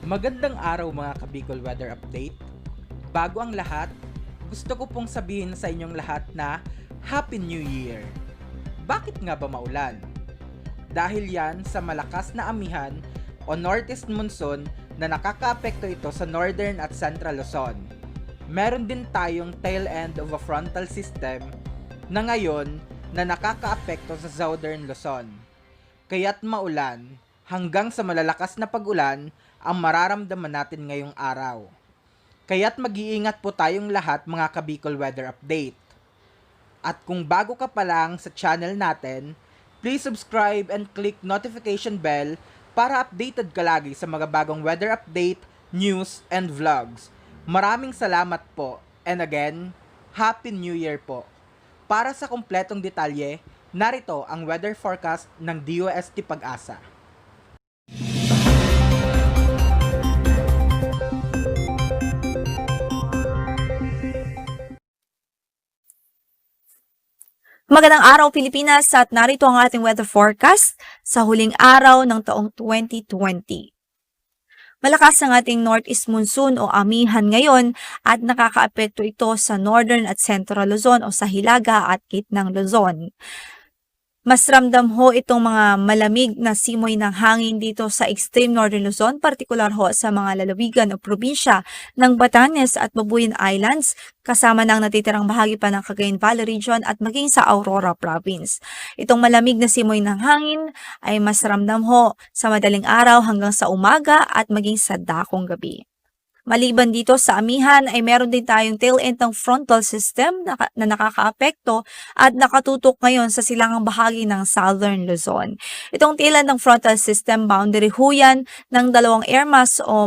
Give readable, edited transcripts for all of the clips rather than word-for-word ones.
Magandang araw mga ka-Bicol Weather Update. Bago ang lahat, gusto ko pong sabihin sa inyong lahat na Happy New Year! Bakit nga ba maulan? Dahil yan sa malakas na amihan o northeast monsoon na nakakaapekto ito sa northern at central Luzon. Meron din tayong tail end of a frontal system na ngayon na nakakaapekto sa southern Luzon. Kaya't maulan hanggang sa malalakas na pag-ulan ang mararamdaman natin ngayong araw. Kaya't mag-iingat po tayong lahat mga ka-Bicol Weather Update. At kung bago ka pa lang sa channel natin, please subscribe and click notification bell para updated ka lagi sa mga bagong weather update, news, and vlogs. Maraming salamat po. And again, Happy New Year po. Para sa kumpletong detalye, narito ang weather forecast ng DOST Pag-asa. Magandang araw Pilipinas at narito ang ating weather forecast sa huling araw ng taong 2020. Malakas ang ating northeast monsoon o amihan ngayon at nakakaapekto ito sa northern at central Luzon o sa hilaga at gitnang Luzon. Mas ramdam ho itong mga malamig na simoy ng hangin dito sa extreme northern Luzon, partikular ho sa mga lalawigan o probinsya ng Batanes at Babuyan Islands, kasama ng natitirang bahagi pa ng Cagayan Valley Region at maging sa Aurora Province. Itong malamig na simoy ng hangin ay mas ramdam ho sa madaling araw hanggang sa umaga at maging sa dakong gabi. Maliban dito sa amihan ay meron din tayong tail end ng frontal system na nakakaapekto at nakatutok ngayon sa silangang bahagi ng southern Luzon. Itong tail end ng frontal system, boundary ho yan ng dalawang air mass o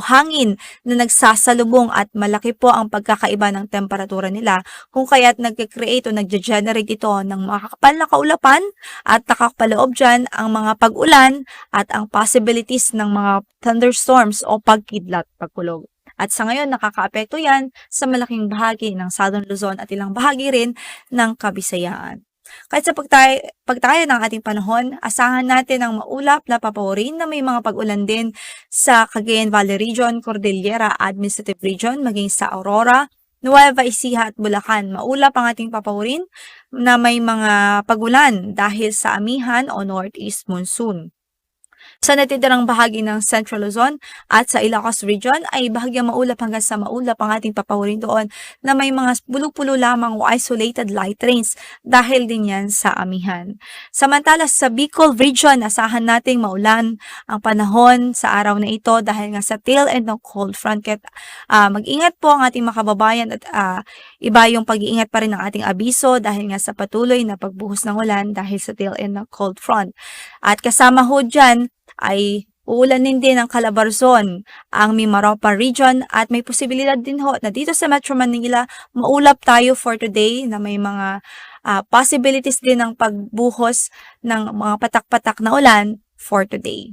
hangin na nagsasalubong at malaki po ang pagkakaiba ng temperatura nila kung kaya't nag-create o nag-generate ito ng makakapal na kaulapan at nakakapaloob dyan ang mga pag-ulan at ang possibilities ng mga thunderstorms o pagkidlat, pagkulog. At sa ngayon, nakakaapekto yan sa malaking bahagi ng Southern Luzon at ilang bahagi rin ng Kabisayaan. Kahit sa pagtaya ng ating panahon, asahan natin ang maulap na papawirin na may mga pag-ulan din sa Cagayan Valley Region, Cordillera Administrative Region, maging sa Aurora, Nueva Ecija at Bulacan. Maulap ang ating papawirin na may mga pag-ulan dahil sa amihan o northeast monsoon. Sa natitirang bahagi ng Central Luzon at sa Ilocos Region ay bahagyang maulap hanggang sa maulap ang ating papawirin doon na may mga pulo-pulo lamang o isolated light rains dahil din yan sa amihan. Samantala sa Bicol Region, asahan nating maulan ang panahon sa araw na ito dahil nga sa tail end ng cold front. Mag-ingat po ang ating mga kababayan at iba yung pag-iingat pa rin ng ating abiso dahil nga sa patuloy na pagbuhos ng ulan dahil sa tail end ng cold front. At kasama ho dyan ay uulanin din ang Calabarzon, ang Mimaropa region at may posibilidad din ho na dito sa Metro Manila maulap tayo for today na may mga possibilities din ng pagbuhos ng mga patak-patak na ulan for today.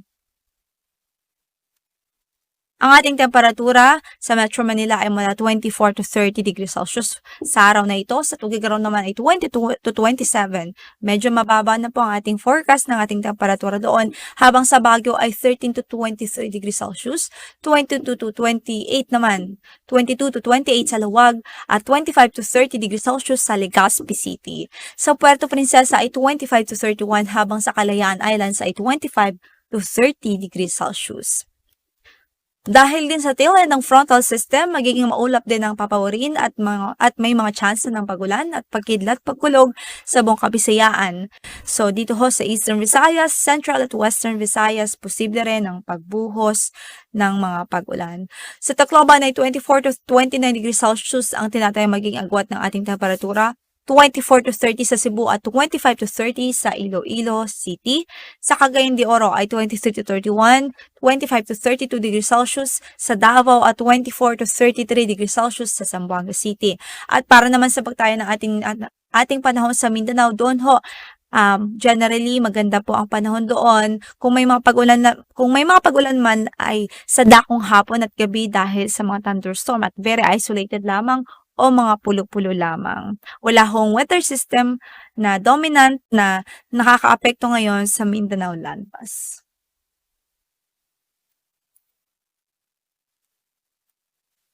Ang ating temperatura sa Metro Manila ay mula 24 to 30 degrees Celsius sa araw na ito. Sa Tuguegarao naman ay 22 to 27. Medyo mababa na po ang ating forecast ng ating temperatura doon. Habang sa Baguio ay 13 to 23 degrees Celsius, 22 to 28 naman, 22 to 28 sa Luwag at 25 to 30 degrees Celsius sa Legazpi City. Sa Puerto Princesa ay 25 to 31 habang sa Kalayaan Islands ay 25 to 30 degrees Celsius. Dahil din sa tail end ng frontal system, magiging maulap din ang papawirin at may mga chance ng pagulan at pagkidlat, pagkulog sa buong Kabisayaan. So dito ho sa Eastern Visayas, Central at Western Visayas, posible rin ang pagbuhos ng mga pagulan. Sa Tacloban ay 24 to 29 degrees Celsius ang tinatayang maging agwat ng ating temperatura. 24 to 30 sa Cebu at 25 to 30 sa Iloilo City. Sa Cagayan de Oro ay 23 to 31, 25 to 32 degrees Celsius sa Davao at 24 to 33 degrees Celsius sa Zamboanga City. At para naman sa pagtaya ng ating panahon sa Mindanao, doon ho, generally maganda po ang panahon doon. Kung may mga pagulan man ay sa dakong hapon at gabi dahil sa mga thunderstorm at very isolated lamang o mga pulo-pulo lamang. Wala hong weather system na dominant na nakakaapekto ngayon sa Mindanao landmass.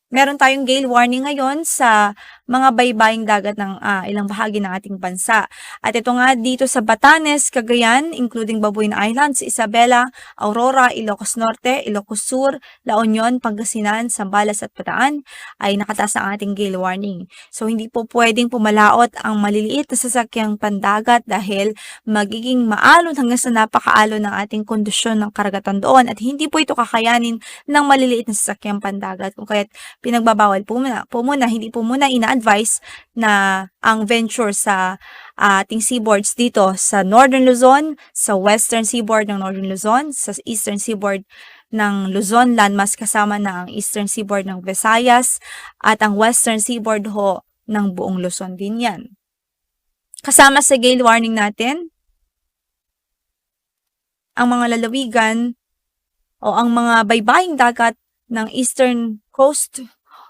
Meron tayong gale warning ngayon sa mga baybaying dagat ng ilang bahagi ng ating bansa. At ito nga dito sa Batanes, Cagayan, including Babuyan Islands, Isabela, Aurora, Ilocos Norte, Ilocos Sur, La Union, Pangasinan, Zambales at Bataan ay nakataas ang ating gale warning. So hindi po pwedeng pumalaot ang maliliit na sasakyang pandagat dahil magiging maalon hanggang sa napakaalon ng ating kondisyon ng karagatan doon at hindi po ito kakayanin ng maliliit na sasakyang pandagat. Kung kaya't pinagbabawal po muna, hindi po muna ina-advise na ang venture sa ating seaboards dito sa Northern Luzon, sa Western Seaboard ng Northern Luzon, sa Eastern Seaboard ng Luzon landmass kasama na ang Eastern Seaboard ng Visayas at ang Western Seaboard ho ng buong Luzon din yan. Kasama sa gale warning natin, ang mga lalawigan o ang mga baybaying dagat ng eastern coast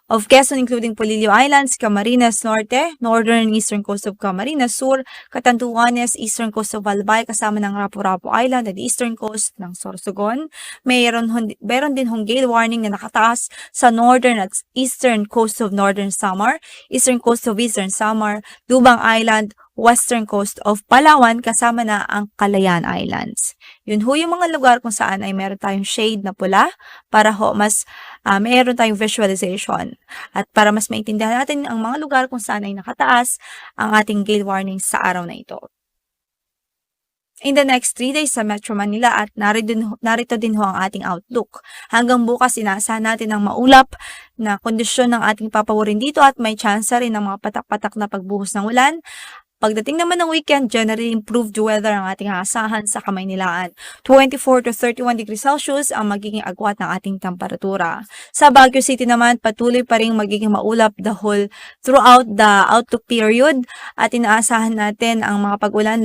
of Quezon including Polillo Islands, Camarines Norte, northern and eastern coast of Camarines Sur, Catanduanes, eastern coast of Albay kasama ng Rapu-Rapu Island at eastern coast ng Sorsogon. Meron din hong gale warning na nakataas sa northern at eastern coast of Northern Samar, eastern coast of Eastern Samar, Lubang Island, western coast of Palawan kasama na ang Calayan Islands. Yun ho yung mga lugar kung saan ay meron tayong shade na pula para ho mas meron tayong visualization at para mas maintindihan natin ang mga lugar kung saan ay nakataas ang ating gale warning sa araw na ito. In the next 3 days sa Metro Manila at narito din ho ang ating outlook. Hanggang bukas inaasahan natin ang maulap na kondisyon ng ating papawirin dito at may chance rin ng mga patak-patak na pagbuhos ng ulan. Pagdating naman ng weekend, generally improved weather ang ating aasahan sa Kamaynilaan. 24 to 31 degrees Celsius ang magiging agwat ng ating temperatura. Sa Baguio City naman, patuloy pa rin magiging maulap throughout the outlook period at inaasahan natin ang mga pag-ulan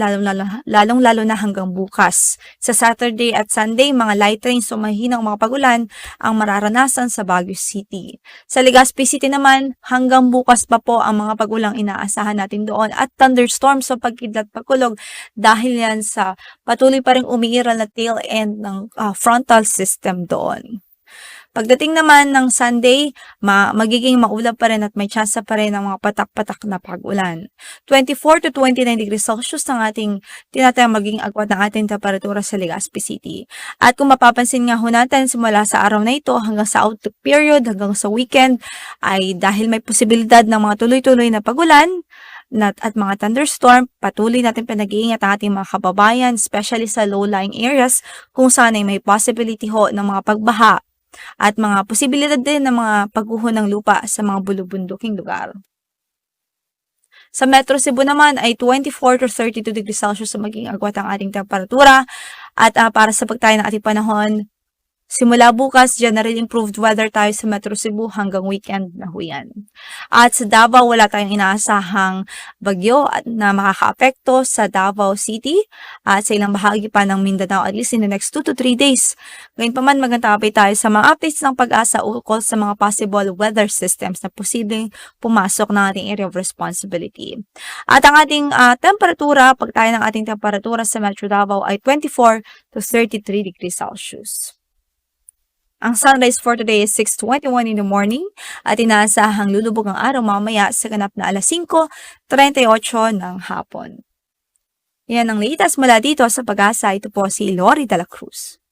lalong-lalo na hanggang bukas. Sa Saturday at Sunday, mga light rains o mahinang mga pag-ulan ang mararanasan sa Baguio City. Sa Legazpi City naman, hanggang bukas pa po ang mga pag-ulang inaasahan natin doon at thunderstorms o pagkidlat pagkulog dahil yan sa patuloy pa rin umiiral na tail end ng frontal system doon. Pagdating naman ng Sunday, magiging maulap pa rin at may tsansa pa rin ng mga patak-patak na pag-ulan. 24 to 29 degrees Celsius ang ating tinatayang magiging agwat ng ating temperatura sa Legazpi City. At kung mapapansin nga ho natin, simula sa araw na ito hanggang sa outlook period, hanggang sa weekend, ay dahil may posibilidad ng mga tuloy-tuloy na pag-ulan, at mga thunderstorm, patuloy natin pinag-iingat ang ating mga kababayan, especially sa low-lying areas kung saan ay may possibility ho ng mga pagbaha at mga posibilidad din ng mga pagguho ng lupa sa mga bulubunduking lugar. Sa Metro Cebu naman ay 24 to 32 degrees Celsius ang magiging agwat ang ating temperatura at para sa pagtayo ng ating panahon, simula bukas, generally improved weather tayo sa Metro Cebu hanggang weekend na huyan. At sa Davao, wala tayong inaasahang bagyo na makaka-apekto sa Davao City at sa ilang bahagi pa ng Mindanao at least in the next 2 to 3 days. Ngayon pa man, magantapay tayo sa mga updates ng pag-asa ukol sa mga possible weather systems na posibleng pumasok ng ating area of responsibility. At ang ating temperatura, pagtayo ng ating temperatura sa Metro Davao ay 24 to 33 degrees Celsius. Ang sunrise for today is 6:21 in the morning at inaasahang lulubog ang araw mamaya sa ganap na alas 5:38 ng hapon. Yan ang latest mula dito sa Pag-asa. Ito po si Lori de la Cruz.